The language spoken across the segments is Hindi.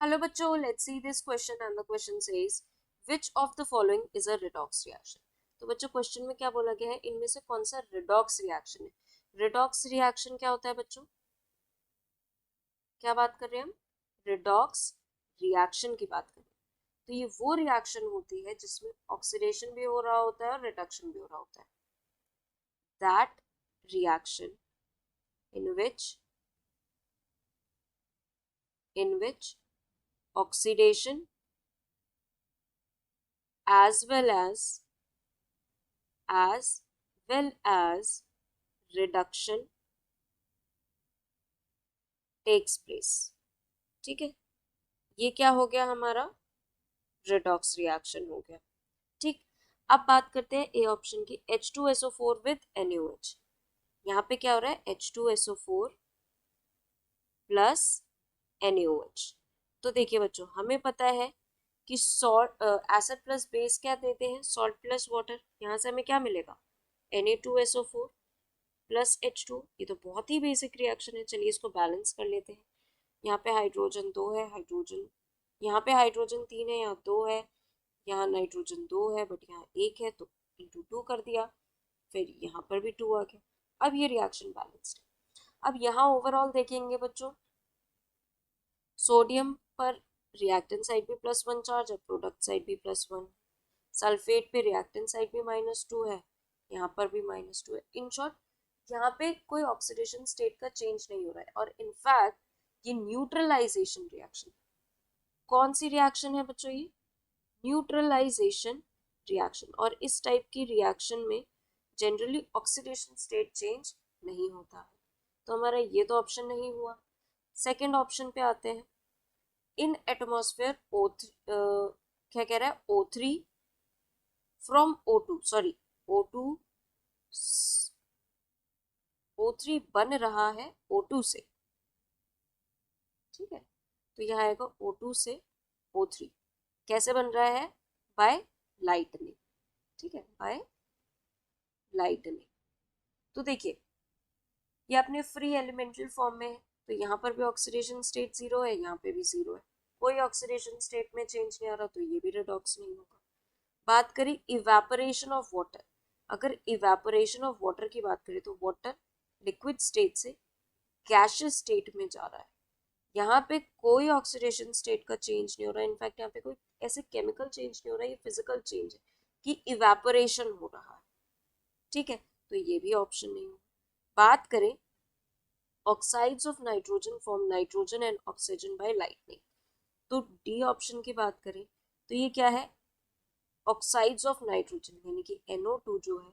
हेलो बच्चों, let's see this question and the question says which of the following is a redox reaction. तो बच्चों क्वेश्चन में क्या बोला गया है, इनमें से कौन सा रिडॉक्स रिएक्शन है। रिडॉक्स रिएक्शन क्या होता है बच्चों, क्या बात कर रहे हैं हम, रिडॉक्स रिएक्शन की बात कर रहे हैं। तो ये वो रिएक्शन होती है जिसमें ऑक्सीडेशन भी हो रहा होता है और रिडक्शन भी हो रहा होता है। That reaction in which oxidation as well as reduction takes place। ठीक है, ये क्या हो गया हमारा, रिडॉक्स रिएक्शन हो गया। ठीक, अब बात करते हैं ए ऑप्शन की, H2SO4 विद NaOH। यहाँ पे क्या हो रहा है, H2SO4 प्लस NaOH। तो देखिए बच्चों, हमें पता है कि सॉल्ट एसिड प्लस बेस क्या देते हैं, सॉल्ट प्लस वाटर। यहाँ से हमें क्या मिलेगा, Na2SO4 प्लस H2। ये तो बहुत ही बेसिक रिएक्शन है, चलिए इसको बैलेंस कर लेते हैं। यहाँ पे हाइड्रोजन 2 है, हाइड्रोजन यहाँ पे हाइड्रोजन 3 है, यहाँ 2 है, यहाँ नाइट्रोजन 2 है बट यहाँ 1 है, तो इंटू 2 कर दिया, फिर यहाँ पर भी 2 आ गया। अब ये रिएक्शन बैलेंस्ड है। अब यहाँ ओवरऑल देखेंगे बच्चों, सोडियम पर रिएक्टेंट साइड भी +1 चार्ज है, प्रोडक्ट साइड भी +1। सल्फेट पे रिएक्टेंट साइड भी -2 है, यहाँ पर भी -2 है। इन शॉर्ट यहाँ पे कोई ऑक्सीडेशन स्टेट का चेंज नहीं हो रहा है, और इनफैक्ट ये न्यूट्रलाइजेशन रिएक्शन, कौन सी रिएक्शन है बच्चों, ये न्यूट्रलाइजेशन रिएक्शन। और इस टाइप की रिएक्शन में जनरली ऑक्सीडेशन स्टेट चेंज नहीं होता है, तो हमारा ये तो ऑप्शन नहीं हुआ। सेकेंड ऑप्शन पे आते हैं, इन एटमॉस्फेयर क्या कह रहा है, O3 from O2, sorry O2 O3 बन रहा है O2 से। ठीक है, तो यहाँ आएगा O2 से O3 कैसे बन रहा है, बाय लाइटनिंग। ठीक है, बाय लाइटनिंग। तो देखिए ये अपने फ्री एलिमेंटल फॉर्म में है, तो यहाँ पर भी ऑक्सीडेशन स्टेट 0 है, यहाँ पे भी 0 है, कोई ऑक्सीडेशन स्टेट में चेंज नहीं आ रहा, तो ये भी रिडॉक्स नहीं होगा। बात करें इवेपोरेशन ऑफ वाटर, अगर इवेपोरेशन ऑफ वाटर की बात करें तो वाटर लिक्विड स्टेट से गैसियस स्टेट में जा रहा है, यहाँ पे कोई ऑक्सीडेशन स्टेट का चेंज नहीं हो रहा है। इनफैक्ट यहाँ पे कोई ऐसे केमिकल चेंज नहीं हो रहा है, ये फिजिकल चेंज है कि इवेपोरेशन हो रहा है। ठीक है, तो ये भी ऑप्शन नहीं हो। बात करें oxides of nitrogen form nitrogen and oxygen by lightning, तो डी ऑप्शन की बात करें तो ये क्या है, ऑक्साइड्स ऑफ नाइट्रोजन यानी कि NO2 जो है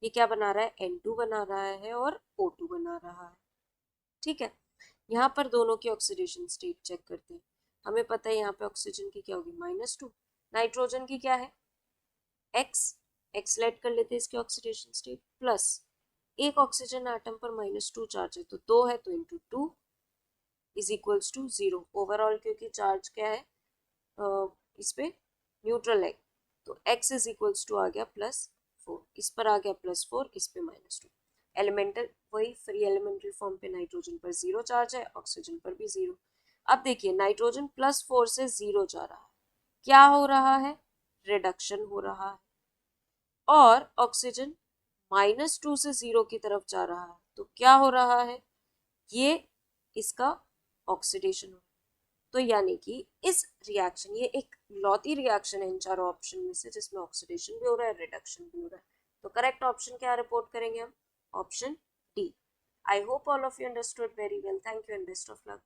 ये क्या बना रहा है, N2 बना रहा है और O2 बना रहा है। ठीक है, यहाँ पर दोनों की ऑक्सीडेशन स्टेट चेक करते हैं। हमें पता है यहाँ पे ऑक्सीजन की क्या होगी, -2, नाइट्रोजन की क्या है, एक्स लेट कर लेते हैं इसकी ऑक्सीडेशन स्टेट, प्लस एक ऑक्सीजन एटम पर -2 चार्ज है, तो 2 है तो into 2 is equals to 0 overall, क्योंकि चार्ज क्या है इस पे न्यूट्रल है, तो x इज इक्वल्स टू आ गया +4, इस पर आ गया +4, इस पे -2। एलिमेंटल वही फ्री एलिमेंटल फॉर्म पे नाइट्रोजन पर 0 चार्ज है, ऑक्सीजन पर भी 0। अब देखिए नाइट्रोजन +4 से 0 जा रहा है, क्या हो रहा है, रिडक्शन हो रहा है, और ऑक्सीजन -2 से 0 की तरफ जा रहा है, तो क्या हो रहा है, ये इसका ऑक्सीडेशन हो। तो यानी कि इस रिएक्शन, ये एक लौती रिएक्शन है इन चारों ऑप्शन में से जिसमें ऑक्सीडेशन भी हो रहा है, रिडक्शन भी हो रहा है। तो करेक्ट ऑप्शन क्या रिपोर्ट करेंगे हम, option D. I hope all of you understood very well, thank you and best of luck.